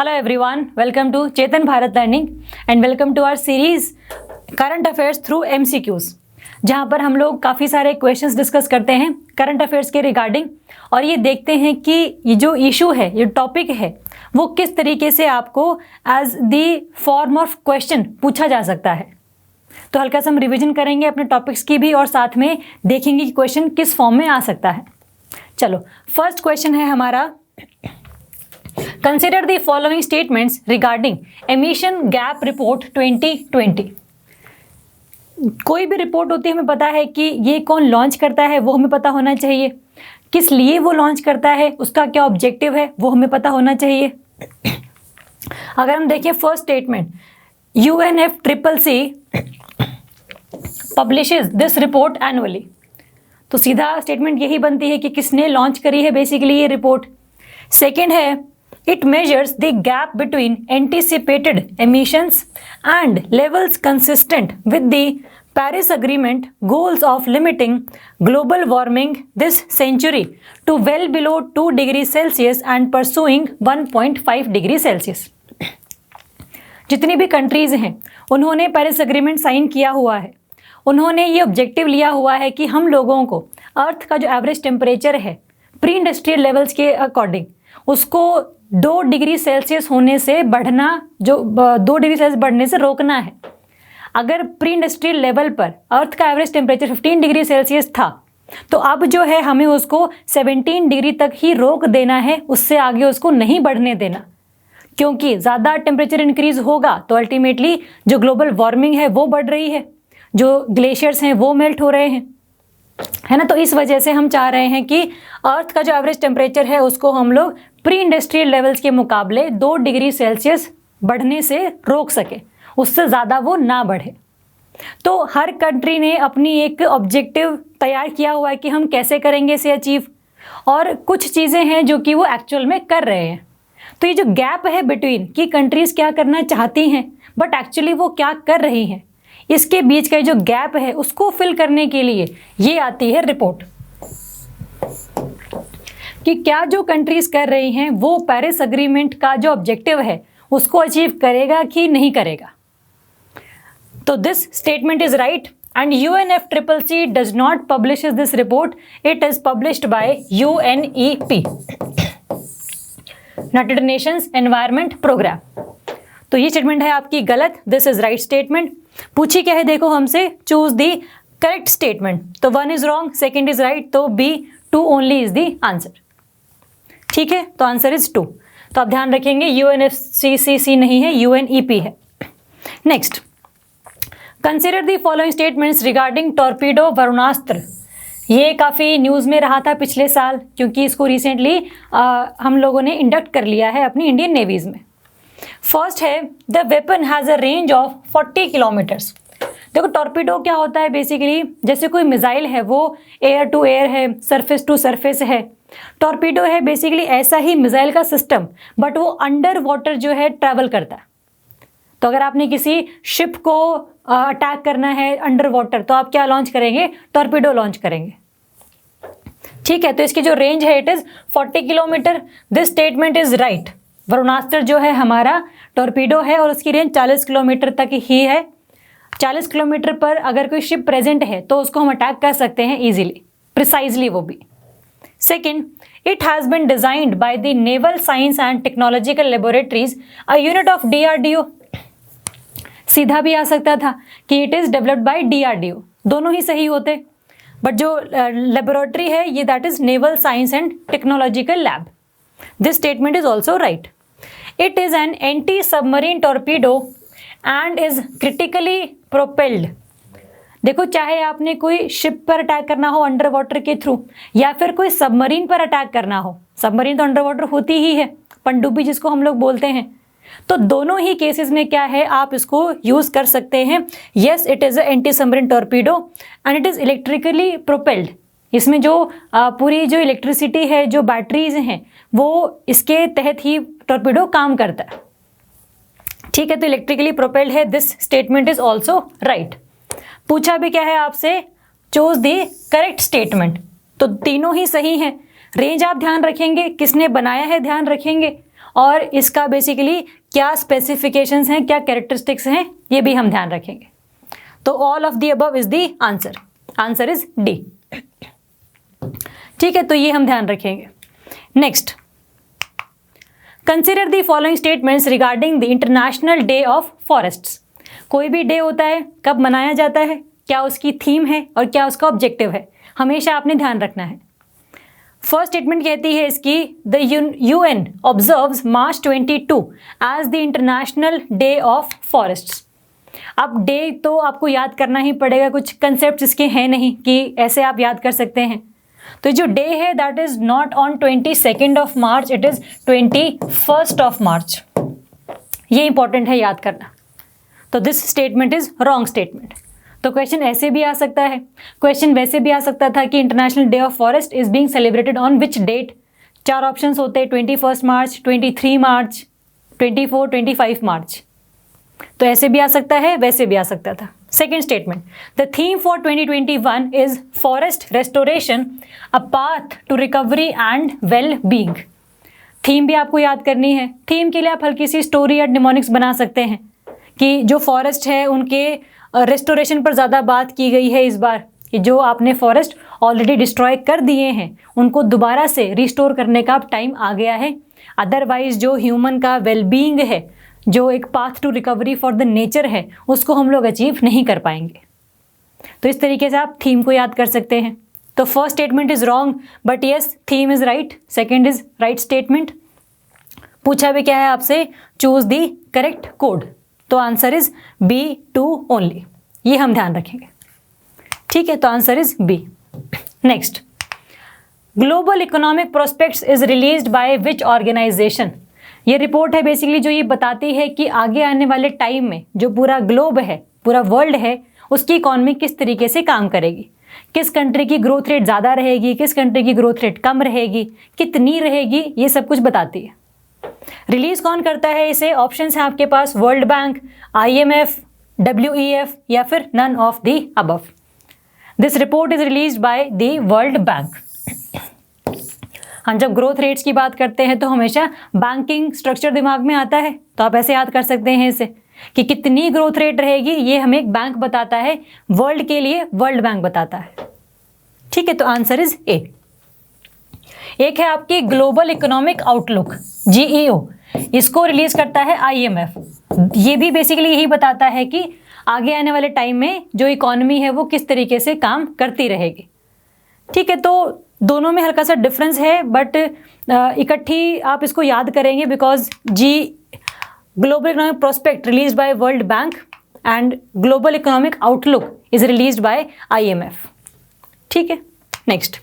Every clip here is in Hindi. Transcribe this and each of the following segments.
Hello everyone, welcome to Chetan Bharat Learning and welcome to our series Current Affairs through MCQs, जहाँ पर हम लोग काफ़ी सारे क्वेश्चंस डिस्कस करते हैं करंट अफेयर्स के रिगार्डिंग और ये देखते हैं कि ये जो इशू है, ये टॉपिक है, वो किस तरीके से आपको as the form of question पूछा जा सकता है। तो हल्का सा हम रिविजन करेंगे अपने टॉपिक्स की भी और साथ में देखेंगे कि क्वेश्चन किस फॉर्म में आ सकता है। चलो, फर्स्ट क्वेश्चन है हमारा, consider the following statements regarding emission gap report 2020। कोई भी रिपोर्ट होती है, हमें पता है कि ये कौन लॉन्च करता है वो हमें पता होना चाहिए, किस लिए वो लॉन्च करता है, उसका क्या ऑब्जेक्टिव है वो हमें पता होना चाहिए। अगर हम देखें first statement, UNFCCC publishes this report annually, तो सीधा स्टेटमेंट यही बनती है कि किसने लॉन्च करी है बेसिकली ये रिपोर्ट। सेकेंड है, it measures the gap between anticipated emissions and levels consistent with the Paris Agreement goals of limiting global warming this century to well below 2 degrees Celsius and pursuing 1.5 degrees Celsius। जितनी भी कंट्रीज हैं उन्होंने पेरिस अग्रीमेंट साइन किया हुआ है, उन्होंने ये ऑब्जेक्टिव लिया हुआ है कि हम लोगों को अर्थ का जो एवरेज टेम्परेचर है प्री इंडस्ट्रियल लेवल्स के अकॉर्डिंग उसको 2 डिग्री सेल्सियस होने से बढ़ना, जो 2 डिग्री सेल्सियस बढ़ने से रोकना है। अगर प्री इंडस्ट्रियल लेवल पर अर्थ का एवरेज टेम्परेचर 15 डिग्री सेल्सियस था, तो अब जो है हमें उसको 17 डिग्री तक ही रोक देना है, उससे आगे उसको नहीं बढ़ने देना, क्योंकि ज़्यादा टेम्परेचर इंक्रीज होगा तो अल्टीमेटली जो ग्लोबल वार्मिंग है वो बढ़ रही है, जो ग्लेशियर्स हैं वो मेल्ट हो रहे हैं, है ना। तो इस वजह से हम चाह रहे हैं कि अर्थ का जो एवरेज टेम्परेचर है उसको हम लोग प्री इंडस्ट्रियल लेवल्स के मुकाबले 2 डिग्री सेल्सियस बढ़ने से रोक सके, उससे ज़्यादा वो ना बढ़े। तो हर कंट्री ने अपनी एक ऑब्जेक्टिव तैयार किया हुआ है कि हम कैसे करेंगे इसे अचीव, और कुछ चीज़ें हैं जो कि वो एक्चुअल में कर रहे हैं। तो ये जो गैप है बिटवीन कि कंट्रीज़ क्या करना चाहती हैं बट एक्चुअली वो क्या कर रही हैं, इसके बीच का जो गैप है उसको फिल करने के लिए ये आती है रिपोर्ट कि क्या जो कंट्रीज कर रही हैं वो पेरिस अग्रीमेंट का जो ऑब्जेक्टिव है उसको अचीव करेगा कि नहीं करेगा। तो this statement is right and UNFCCC does not publish this report, it is published by UNEP, United Nations environment programme. तो ये स्टेटमेंट है आपकी गलत, दिस इज राइट स्टेटमेंट। पूछी क्या है देखो हमसे, चूज द करेक्ट स्टेटमेंट, तो 1 is wrong, second is right, तो B2 only is the answer. ठीक है, तो आंसर इज 2। तो आप ध्यान रखेंगे UNFCCC नहीं है, UNEP है। Next, consider the following statements regarding torpedo Varunastra. ये काफ़ी न्यूज़ में रहा था पिछले साल, क्योंकि इसको रिसेंटली हम लोगों ने इंडक्ट कर लिया है अपनी इंडियन नेवीज़ में। फर्स्ट है, the weapon has a range of 40 kilometres. देखो टॉर्पीडो क्या होता है बेसिकली, जैसे कोई मिसाइल है वो एयर टू एयर है, सरफेस टू सरफेस है, टॉर्पीडो है बेसिकली ऐसा ही मिसाइल का सिस्टम, बट वो अंडर वाटर जो है ट्रैवल करता है। तो अगर आपने किसी शिप को अटैक करना है अंडर वाटर, तो आप क्या लॉन्च करेंगे, टॉर्पीडो लॉन्च करेंगे। ठीक है, तो इसकी जो रेंज है it is 40 kilometre. This statement is right. Varunastra जो है हमारा टॉर्पीडो है और उसकी रेंज 40 किलोमीटर तक ही है। 40 किलोमीटर पर अगर कोई शिप प्रेजेंट है तो उसको हम अटैक कर सकते हैं इजीली, प्रिसाइजली वो भी। Second, it has been designed by the naval science and technological laboratories, a unit of DRDO। सीधा भी आ सकता था कि it is developed by DRDO, दोनों ही सही होते, बट जो लेबोरेटरी है ये that is naval science and technological lab. This statement is also right. It is an anti submarine torpedo and is critically propelled. देखो, चाहे आपने कोई शिप पर अटैक करना हो अंडर वाटर के थ्रू या फिर कोई सबमरीन पर अटैक करना हो, सबमरीन तो अंडर वाटर होती ही है, पनडुब्बी जिसको हम लोग बोलते हैं, तो दोनों ही केसेस में क्या है आप इसको यूज कर सकते हैं। Yes, it is a anti submarine torpedo and it is electrically propelled. इसमें जो पूरी जो इलेक्ट्रिसिटी है, जो बैटरीज हैं, वो इसके तहत ही टॉर्पीडो काम करता है। ठीक है, तो इलेक्ट्रिकली प्रोपेल्ड है। This statement is also right. पूछा भी क्या है आपसे, चूज द करेक्ट स्टेटमेंट, तो तीनों ही सही हैं। रेंज आप ध्यान रखेंगे, किसने बनाया है ध्यान रखेंगे, और इसका बेसिकली क्या स्पेसिफिकेशंस हैं, क्या कैरेक्टरिस्टिक्स हैं, ये भी हम ध्यान रखेंगे। तो all of the above is the answer, answer is D. ठीक है, तो ये हम ध्यान रखेंगे। Next, consider the following statements regarding the international day of forests. कोई भी डे होता है, कब मनाया जाता है, क्या उसकी थीम है और क्या उसका ऑब्जेक्टिव है, हमेशा आपने ध्यान रखना है। फर्स्ट स्टेटमेंट कहती है इसकी, the UN observes March 22 as the international day of forests. अब डे तो आपको याद करना ही पड़ेगा, कुछ कंसेप्ट इसके हैं नहीं कि ऐसे आप याद कर सकते हैं। तो जो डे है that is not on 22 of March, it is 21 of March. ये इंपॉर्टेंट है याद करना। तो this statement is wrong statement. तो क्वेश्चन ऐसे भी आ सकता है, क्वेश्चन वैसे भी आ सकता था कि international day of forest is being celebrated on which date. 4 options होते, 21 मार्च, 23 मार्च, 24, 25 मार्च। तो ऐसे भी आ सकता है, वैसे भी आ सकता था। Second statement, the theme for 2021 is forest restoration, a path to recovery and well being. Theme भी आपको याद करनी है। थीम के लिए आप हल्की सी स्टोरी या निमोनिक्स बना सकते हैं कि जो फॉरेस्ट है उनके रेस्टोरेशन पर ज़्यादा बात की गई है इस बार, कि जो आपने फॉरेस्ट ऑलरेडी डिस्ट्रॉय कर दिए हैं उनको दोबारा से रिस्टोर करने का अब टाइम आ गया है। अदरवाइज जो ह्यूमन का वेलबींग है, जो एक path to recovery for the nature है, उसको हम लोग अचीव नहीं कर पाएंगे। तो इस तरीके से आप थीम को याद कर सकते हैं। तो first statement is wrong, but yes theme is right, second is right statement. पूछा भी क्या है आपसे, चूज द करेक्ट कोड। तो आंसर इज B2 ओनली, ये हम ध्यान रखेंगे। ठीक है, तो answer is B. Next, global economic prospects is released by which organisation. ये रिपोर्ट है बेसिकली जो ये बताती है कि आगे आने वाले टाइम में जो पूरा ग्लोब है, पूरा वर्ल्ड है, उसकी इकोनॉमी किस तरीके से काम करेगी, किस कंट्री की ग्रोथ रेट ज़्यादा रहेगी, किस कंट्री की ग्रोथ रेट कम रहेगी, कितनी रहेगी, ये सब कुछ बताती है। रिलीज कौन करता है इसे? ऑप्शंस हैं आपके पास, वर्ल्ड बैंक, IMF, WEF या फिर none of the above. This report is released by the World Bank. हम जब ग्रोथ रेट्स की बात करते हैं तो हमेशा बैंकिंग स्ट्रक्चर दिमाग में आता है, तो आप ऐसे याद कर सकते हैं इसे कि कितनी ग्रोथ रेट रहेगी, ये हमें एक बैंक बताता है, वर्ल्ड के लिए वर्ल्ड बैंक बताता है। ठीक है, तो आंसर इज ए। एक है आपकी ग्लोबल इकोनॉमिक आउटलुक, GEO, इसको रिलीज करता है IMF। ये भी बेसिकली यही बताता है कि आगे आने वाले टाइम में जो इकोनॉमी है वो किस तरीके से काम करती रहेगी। ठीक है, तो दोनों में हल्का सा डिफरेंस है, बट इकट्ठी आप इसको याद करेंगे because global economic prospect release by World Bank and global economic outlook is release by IMF। ठीक है, next,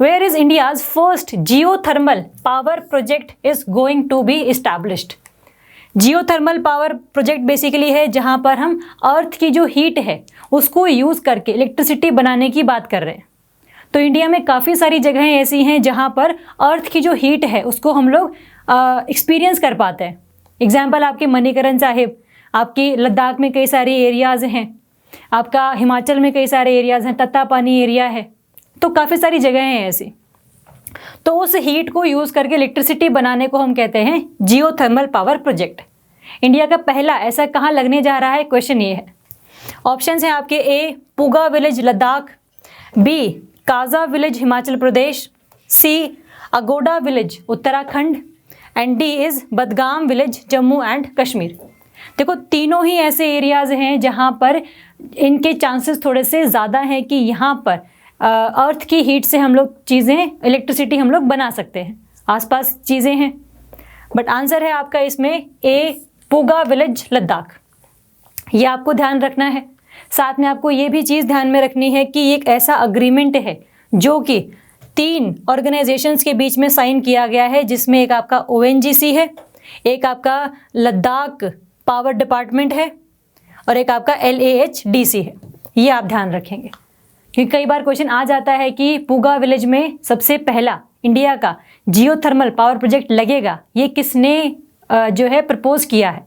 where is India's first geothermal power project is going to be established. Geothermal power project basically है जहां पर हम अर्थ की जो हीट है उसको यूज़ करके इलेक्ट्रिसिटी बनाने की बात कर रहे हैं। तो इंडिया में काफ़ी सारी जगहें ऐसी हैं जहां पर अर्थ की जो हीट है उसको हम लोग एक्सपीरियंस कर पाते हैं। एग्जाम्पल आपके मणिकरण साहिब, आपकी लद्दाख में कई सारे एरियाज़ हैं, आपका हिमाचल में कई सारे एरियाज़ हैं, तत्तापानी एरिया है, तो काफ़ी सारी जगहें हैं ऐसी। तो उस हीट को यूज़ करके इलेक्ट्रिसिटी बनाने को हम कहते हैं जियोथर्मल पावर प्रोजेक्ट। इंडिया का पहला ऐसा कहाँ लगने जा रहा है, क्वेश्चन ये है। ऑप्शंस हैं आपके, A Puga village Ladakh, B Kaza village Himachal Pradesh, C Agoda village Uttarakhand and D is Badgam village Jammu and Kashmir. देखो तीनों ही ऐसे एरियाज़ हैं जहाँ पर इनके चांसेस थोड़े से ज़्यादा हैं कि यहाँ पर अर्थ की हीट से हम लोग चीज़ें, इलेक्ट्रिसिटी हम लोग बना सकते हैं, आसपास चीज़ें हैं। बट आंसर है आपका इसमें ए पुगा विलेज लद्दाख। ये आपको ध्यान रखना है। साथ में आपको ये भी चीज़ ध्यान में रखनी है कि एक ऐसा अग्रीमेंट है जो कि 3 ऑर्गेनाइजेशंस के बीच में साइन किया गया है, जिसमें एक आपका ONGC है, एक आपका लद्दाख पावर डिपार्टमेंट है और एक आपका LAHDC है। ये आप ध्यान रखेंगे क्योंकि कई बार क्वेश्चन आ जाता है कि पुगा विलेज में सबसे पहला इंडिया का जियोथर्मल पावर प्रोजेक्ट लगेगा, ये किसने जो है प्रपोज किया है।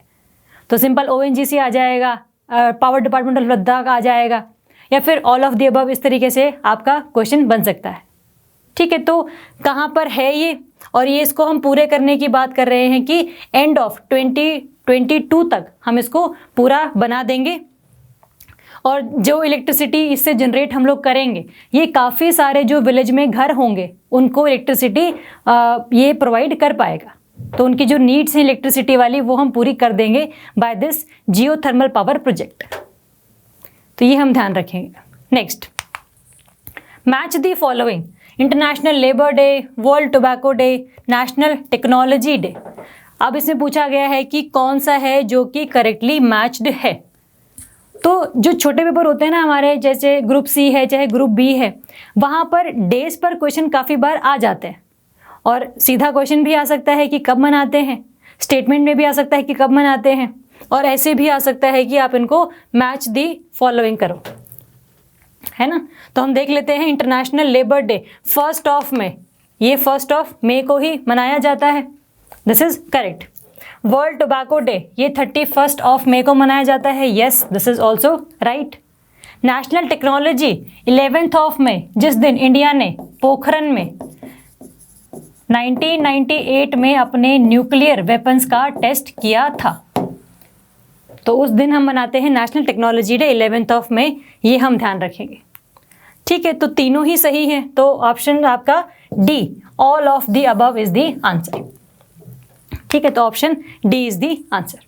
तो सिंपल ONGC आ जाएगा, पावर डिपार्टमेंट ऑफ लद्दाख आ जाएगा, या फिर ऑल ऑफ द अबव, इस तरीके से आपका क्वेश्चन बन सकता है। ठीक है, तो कहाँ पर है ये? और ये इसको हम पूरे करने की बात कर रहे हैं कि एंड ऑफ 2022 तक हम इसको पूरा बना देंगे। और जो इलेक्ट्रिसिटी इससे जनरेट हम लोग करेंगे, ये काफ़ी सारे जो विलेज में घर होंगे उनको इलेक्ट्रिसिटी ये प्रोवाइड कर पाएगा। तो उनकी जो नीड्स हैं इलेक्ट्रिसिटी वाली वो हम पूरी कर देंगे by this geothermal power project. तो ये हम ध्यान रखेंगे। Next, match the following: international labour day, world tobacco day, national technology day. अब इसमें पूछा गया है कि कौन सा है जो कि करेक्टली मैच्ड है। तो जो छोटे पेपर होते हैं ना हमारे, जैसे ग्रुप सी है चाहे ग्रुप बी है, वहाँ पर डेज पर क्वेश्चन काफ़ी बार आ जाते हैं और सीधा क्वेश्चन भी आ सकता है कि कब मनाते हैं, स्टेटमेंट में भी आ सकता है कि कब मनाते हैं, और ऐसे भी आ सकता है कि आप इनको मैच दी फॉलोइंग करो, है ना। तो हम देख लेते हैं। इंटरनेशनल लेबर डे 1 मई, ये 1 मई को ही मनाया जाता है, this is correct. World tobacco day ये 31 मई को मनाया जाता है, yes this is also right. National technology 11 मई, जिस दिन इंडिया ने पोखरन में 1998 में अपने न्यूक्लियर वेपन्स का टेस्ट किया था, तो उस दिन हम मनाते हैं नेशनल टेक्नोलॉजी डे 11 मई, ये हम ध्यान रखेंगे। ठीक है, तो तीनों ही सही है, तो ऑप्शन आपका D, all of the above is the answer. ठीक है, तो option D is the answer.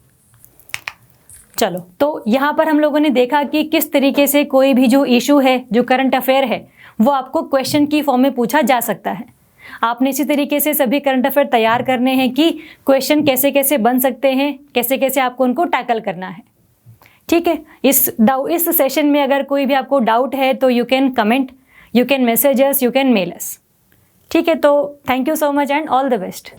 चलो, तो यहाँ पर हम लोगों ने देखा कि किस तरीके से कोई भी जो इशू है, जो करंट अफेयर है, वो आपको क्वेश्चन की फॉर्म में पूछा जा सकता है। आपने इसी तरीके से सभी करंट अफेयर तैयार करने हैं कि क्वेश्चन कैसे कैसे बन सकते हैं, कैसे कैसे आपको उनको टैकल करना है। ठीक है, इस सेशन में अगर कोई भी आपको डाउट है तो you can comment, you can message us, you can mail us. ठीक है, तो thank you so much and all the best.